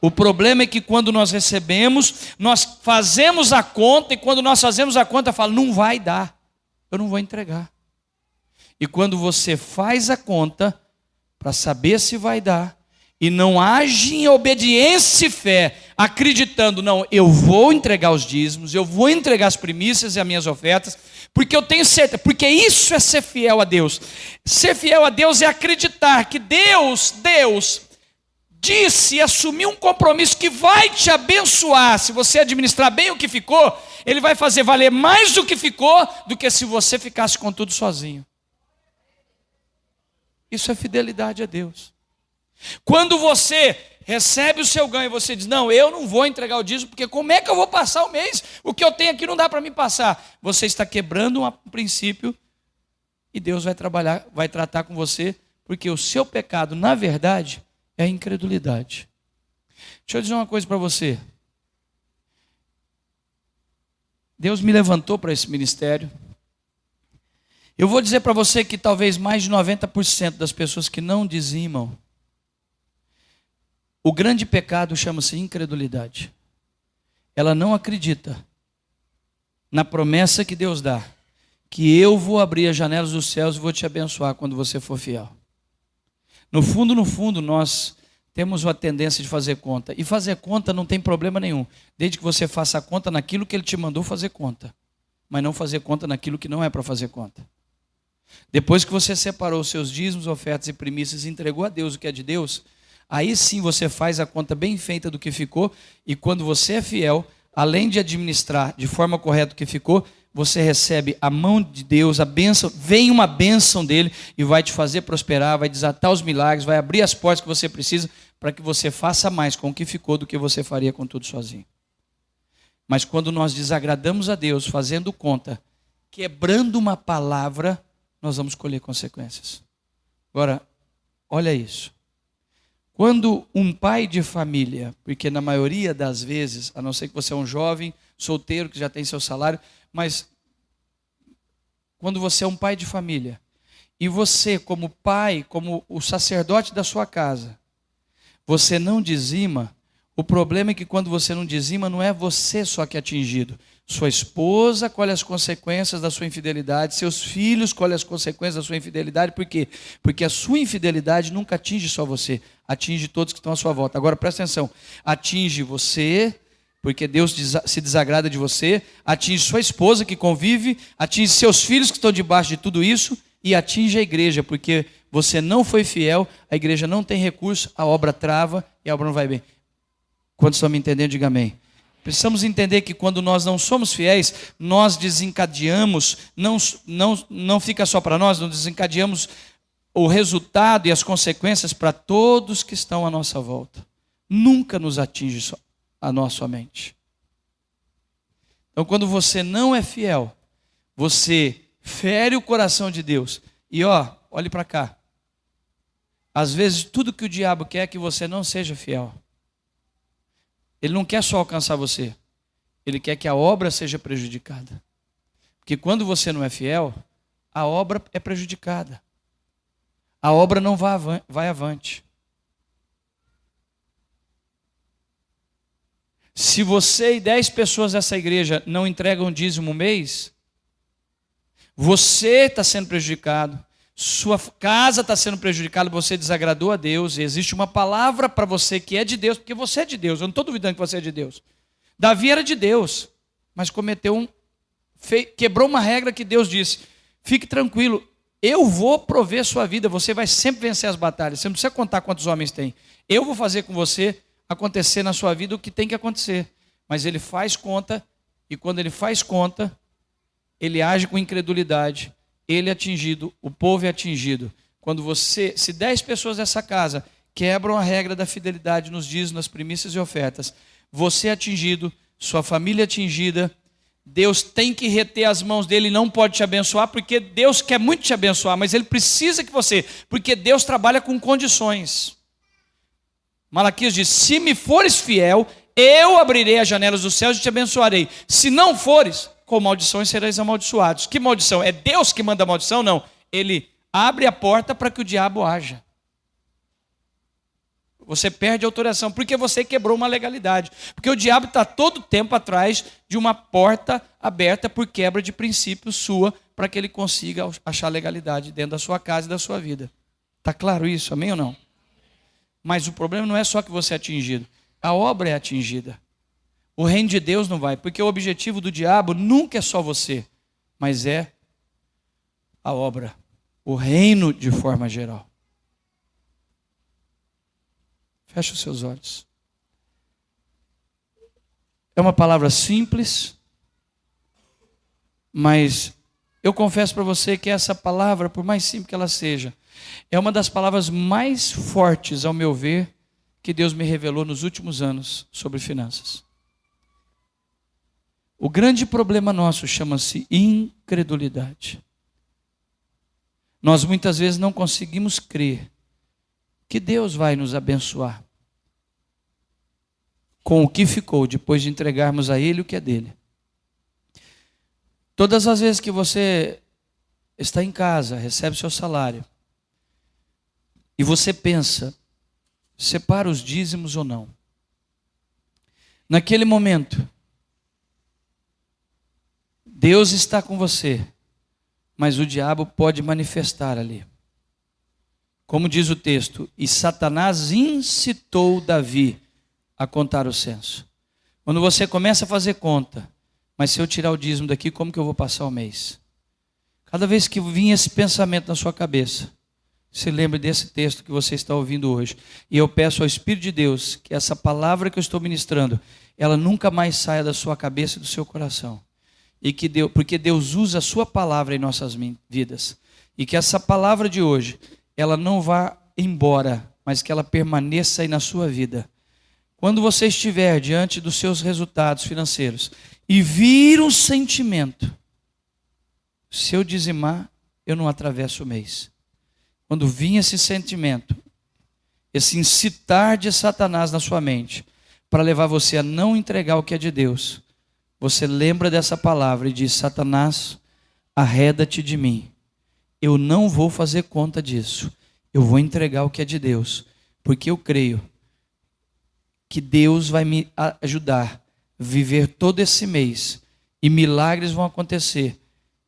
O problema é que quando nós recebemos, nós fazemos a conta, e quando nós fazemos a conta, fala: não vai dar, eu não vou entregar. E quando você faz a conta para saber se vai dar, e não age em obediência e fé, acreditando: não, eu vou entregar os dízimos, eu vou entregar as primícias e as minhas ofertas, porque eu tenho certeza, porque isso é ser fiel a Deus. Ser fiel a Deus é acreditar que Deus disse e assumiu um compromisso que vai te abençoar. Se você administrar bem o que ficou, Ele vai fazer valer mais do que ficou, do que se você ficasse com tudo sozinho. Isso é fidelidade a Deus. Quando você recebe o seu ganho e você diz: não, eu não vou entregar o dízimo, porque como é que eu vou passar o mês? O que eu tenho aqui não dá para me passar. Você está quebrando um princípio, e Deus vai trabalhar, vai tratar com você, porque o seu pecado, na verdade, é a incredulidade. Deixa eu dizer uma coisa para você. Deus me levantou para esse ministério. Eu vou dizer para você que talvez mais de 90% das pessoas que não dizimam, o grande pecado chama-se incredulidade. Ela não acredita na promessa que Deus dá, que eu vou abrir as janelas dos céus e vou te abençoar quando você for fiel. No fundo, nós temos uma tendência de fazer conta. E fazer conta não tem problema nenhum, desde que você faça a conta naquilo que Ele te mandou fazer conta, mas não fazer conta naquilo que não é para fazer conta. Depois que você separou os seus dízimos, ofertas e primícias e entregou a Deus o que é de Deus, aí sim você faz a conta bem feita do que ficou, e quando você é fiel, além de administrar de forma correta o que ficou, você recebe a mão de Deus, a bênção, vem uma bênção dele e vai te fazer prosperar, vai desatar os milagres, vai abrir as portas que você precisa para que você faça mais com o que ficou do que você faria com tudo sozinho. Mas quando nós desagradamos a Deus fazendo conta, quebrando uma palavra, nós vamos colher consequências. Agora, olha isso. Quando um pai de família, porque na maioria das vezes, a não ser que você é um jovem, solteiro, que já tem seu salário, mas quando você é um pai de família, e você como pai, como o sacerdote da sua casa, você não dizima, o problema é que quando você não dizima, não é você só que é atingido. Sua esposa colhe as consequências da sua infidelidade, seus filhos colhem as consequências da sua infidelidade. Por quê? Porque a sua infidelidade nunca atinge só você, atinge todos que estão à sua volta. Agora presta atenção, atinge você, porque Deus se desagrada de você, atinge sua esposa que convive, atinge seus filhos que estão debaixo de tudo isso, e atinge a igreja, porque você não foi fiel, a igreja não tem recurso, a obra trava e a obra não vai bem. Quantos estão me entendendo, diga amém. Precisamos entender que quando nós não somos fiéis, nós desencadeamos, não fica só para nós, nós desencadeamos o resultado e as consequências para todos que estão à nossa volta. Nunca nos atinge só a nossa mente. Então, quando você não é fiel, você fere o coração de Deus. E olhe para cá. Às vezes, tudo que o diabo quer é que você não seja fiel. Ele não quer só alcançar você. Ele quer que a obra seja prejudicada. Porque quando você não é fiel, a obra é prejudicada. A obra não vai avante. Se você e 10 pessoas dessa igreja não entregam dízimo um mês, você está sendo prejudicado, sua casa está sendo prejudicada, você desagradou a Deus, e existe uma palavra para você que é de Deus, porque você é de Deus, eu não estou duvidando que você é de Deus. Davi era de Deus, mas quebrou uma regra que Deus disse: fique tranquilo, Eu vou prover sua vida, você vai sempre vencer as batalhas. Você não precisa contar quantos homens tem. Eu vou fazer com você acontecer na sua vida o que tem que acontecer. Mas ele faz conta, e quando ele faz conta, ele age com incredulidade. Ele é atingido, o povo é atingido. Quando você, se 10 pessoas dessa casa quebram a regra da fidelidade nos dízimos, nas primícias e ofertas, você é atingido, sua família é atingida, Deus tem que reter as mãos dele, não pode te abençoar, porque Deus quer muito te abençoar, mas ele precisa que você, porque Deus trabalha com condições. Malaquias diz: se me fores fiel, eu abrirei as janelas dos céus e te abençoarei. Se não fores, com maldições sereis amaldiçoados. Que maldição? É Deus que manda a maldição? Não. Ele abre a porta para que o diabo haja. Você perde a autorização, porque você quebrou uma legalidade. Porque o diabo está todo tempo atrás de uma porta aberta por quebra de princípio sua, para que ele consiga achar legalidade dentro da sua casa e da sua vida. Está claro isso? Amém ou não? Mas o problema não é só que você é atingido. A obra é atingida. O reino de Deus não vai, porque o objetivo do diabo nunca é só você, mas é a obra, o reino de forma geral. Feche os seus olhos. É uma palavra simples, mas eu confesso para você que essa palavra, por mais simples que ela seja, é uma das palavras mais fortes, ao meu ver, que Deus me revelou nos últimos anos sobre finanças. O grande problema nosso chama-se incredulidade. Nós muitas vezes não conseguimos crer que Deus vai nos abençoar com o que ficou depois de entregarmos a Ele o que é dele. Todas as vezes que você está em casa, recebe seu salário, e você pensa, separa os dízimos ou não. Naquele momento, Deus está com você, mas o diabo pode manifestar ali. Como diz o texto, e Satanás incitou Davi a contar o censo. Quando você começa a fazer conta, mas se eu tirar o dízimo daqui, como que eu vou passar o mês? Cada vez que vinha esse pensamento na sua cabeça, se lembre desse texto que você está ouvindo hoje. E eu peço ao Espírito de Deus que essa palavra que eu estou ministrando, ela nunca mais saia da sua cabeça e do seu coração. E que Deus, porque Deus usa a sua palavra em nossas vidas. E que essa palavra de hoje, ela não vá embora, mas que ela permaneça aí na sua vida. Quando você estiver diante dos seus resultados financeiros e vir um sentimento, se eu dizimar, eu não atravesso o mês. Quando vir esse sentimento, esse incitar de Satanás na sua mente, para levar você a não entregar o que é de Deus, você lembra dessa palavra e diz: Satanás, arreda-te de mim. Eu não vou fazer conta disso. Eu vou entregar o que é de Deus, porque eu creio que Deus vai me ajudar a viver todo esse mês e milagres vão acontecer,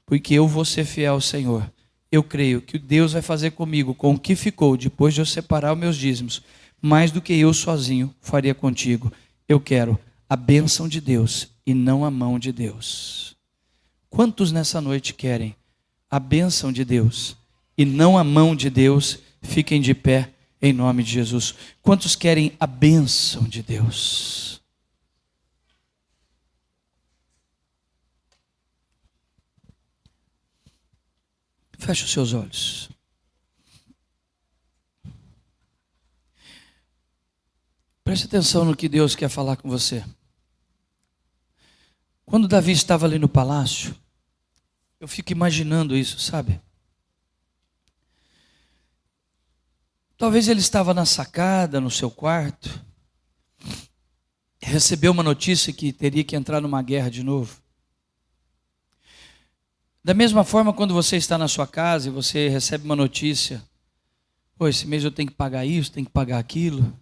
porque eu vou ser fiel ao Senhor. Eu creio que Deus vai fazer comigo com o que ficou depois de eu separar os meus dízimos, mais do que eu sozinho faria contigo. Eu quero a bênção de Deus e não a mão de Deus. Quantos nessa noite querem a bênção de Deus e não a mão de Deus? Fiquem de pé em nome de Jesus. Quantos querem a bênção de Deus? Feche os seus olhos. Preste atenção no que Deus quer falar com você. Quando Davi estava ali no palácio, eu fico imaginando isso, sabe? Talvez ele estava na sacada, no seu quarto, recebeu uma notícia que teria que entrar numa guerra de novo. Da mesma forma, quando você está na sua casa e você recebe uma notícia, pô, esse mês eu tenho que pagar isso, tenho que pagar aquilo.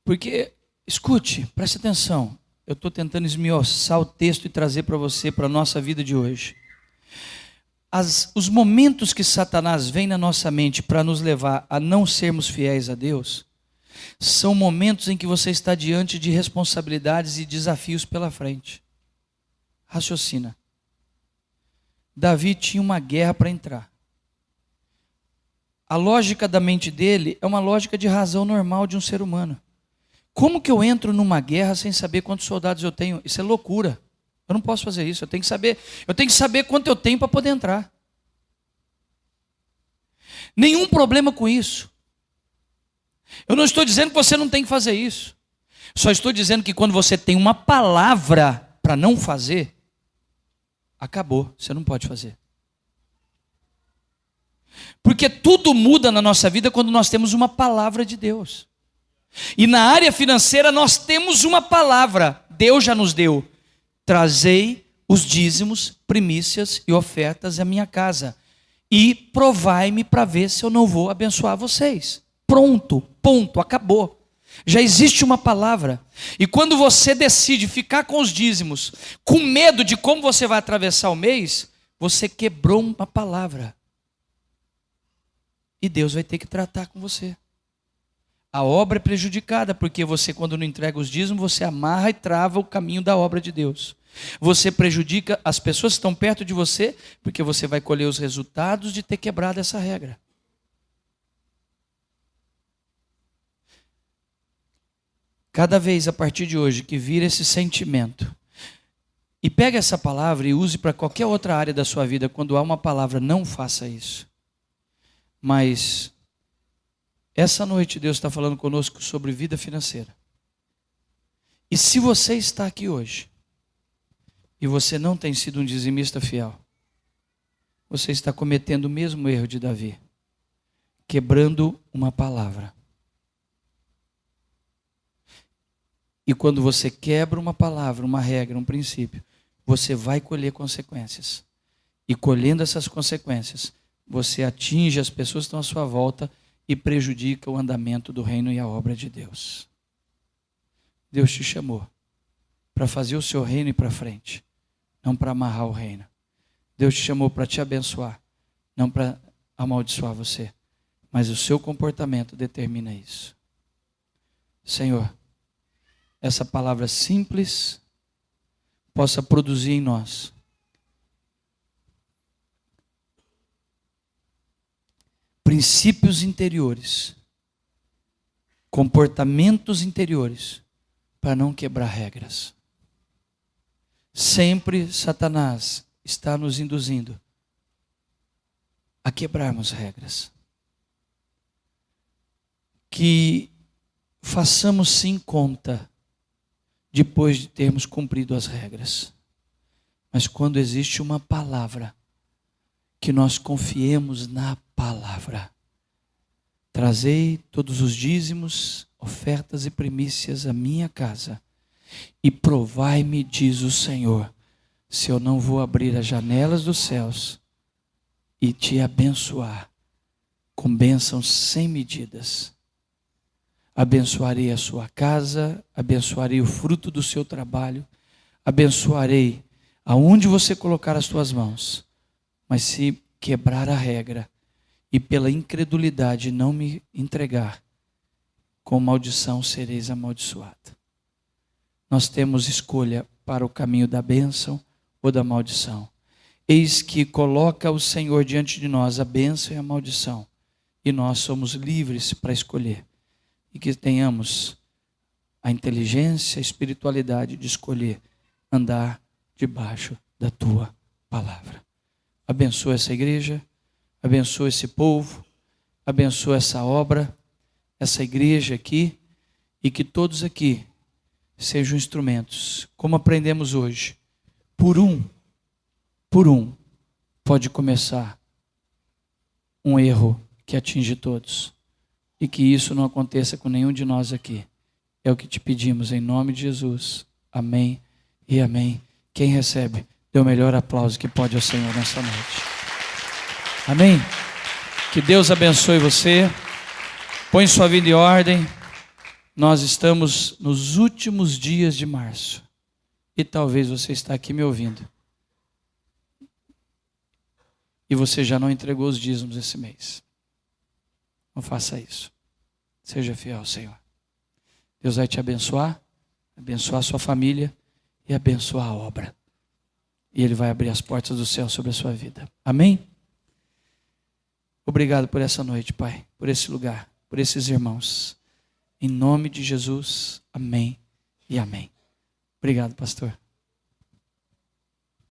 Porque, escute, preste atenção, eu estou tentando esmiuçar o texto e trazer para você, para a nossa vida de hoje. Os momentos que Satanás vem na nossa mente para nos levar a não sermos fiéis a Deus, são momentos em que você está diante de responsabilidades e desafios pela frente. Raciocina. Davi tinha uma guerra para entrar. A lógica da mente dele é uma lógica de razão normal de um ser humano. Como que eu entro numa guerra sem saber quantos soldados eu tenho? Isso é loucura. Eu não posso fazer isso. Eu tenho que saber quanto eu tenho para poder entrar. Nenhum problema com isso. Eu não estou dizendo que você não tem que fazer isso. Só estou dizendo que quando você tem uma palavra para não fazer, acabou, você não pode fazer. Porque tudo muda na nossa vida quando nós temos uma palavra de Deus. E na área financeira nós temos uma palavra, Deus já nos deu. Trazei os dízimos, primícias e ofertas à minha casa. E provai-me para ver se eu não vou abençoar vocês. Pronto, ponto, acabou. Já existe uma palavra. E quando você decide ficar com os dízimos, com medo de como você vai atravessar o mês, você quebrou uma palavra. E Deus vai ter que tratar com você. A obra é prejudicada, porque você, quando não entrega os dízimos, você amarra e trava o caminho da obra de Deus. Você prejudica as pessoas que estão perto de você, porque você vai colher os resultados de ter quebrado essa regra. Cada vez a partir de hoje que vir esse sentimento, e pega essa palavra e use para qualquer outra área da sua vida, quando há uma palavra, não faça isso. Mas essa noite Deus está falando conosco sobre vida financeira. E se você está aqui hoje, e você não tem sido um dizimista fiel, você está cometendo o mesmo erro de Davi, quebrando uma palavra. E quando você quebra uma palavra, uma regra, um princípio, você vai colher consequências. E colhendo essas consequências, você atinge as pessoas que estão à sua volta e prejudica o andamento do reino e a obra de Deus. Deus te chamou para fazer o seu reino ir para frente, não para amarrar o reino. Deus te chamou para te abençoar, não para amaldiçoar você. Mas o seu comportamento determina isso. Senhor, essa palavra simples possa produzir em nós princípios interiores, comportamentos interiores, para não quebrar regras. Sempre Satanás está nos induzindo a quebrarmos regras. Que façamos sim conta depois de termos cumprido as regras. Mas quando existe uma palavra, que nós confiemos na palavra. Trazei todos os dízimos, ofertas e primícias à minha casa, e provai-me, diz o Senhor, se eu não vou abrir as janelas dos céus e te abençoar com bênçãos sem medidas. Abençoarei a sua casa, abençoarei o fruto do seu trabalho, abençoarei aonde você colocar as suas mãos. Mas se quebrar a regra e pela incredulidade não me entregar, com maldição sereis amaldiçoado. Nós temos escolha para o caminho da bênção ou da maldição. Eis que coloca o Senhor diante de nós a bênção e a maldição, e nós somos livres para escolher. E que tenhamos a inteligência, a espiritualidade de escolher andar debaixo da tua palavra. Abençoa essa igreja, abençoa esse povo, abençoa essa obra, essa igreja aqui, e que todos aqui sejam instrumentos, como aprendemos hoje. Por um, pode começar um erro que atinge todos. E que isso não aconteça com nenhum de nós aqui. É o que te pedimos em nome de Jesus. Amém e amém. Quem recebe, dê o melhor aplauso que pode ao Senhor nessa noite. Amém. Que Deus abençoe você. Põe sua vida em ordem. Nós estamos nos últimos dias de março. E talvez você está aqui me ouvindo. E você já não entregou os dízimos esse mês. Não faça isso. Seja fiel ao Senhor. Deus vai te abençoar a sua família e abençoar a obra. E Ele vai abrir as portas do céu sobre a sua vida. Amém? Obrigado por essa noite, Pai, por esse lugar, por esses irmãos. Em nome de Jesus, amém e amém. Obrigado, pastor.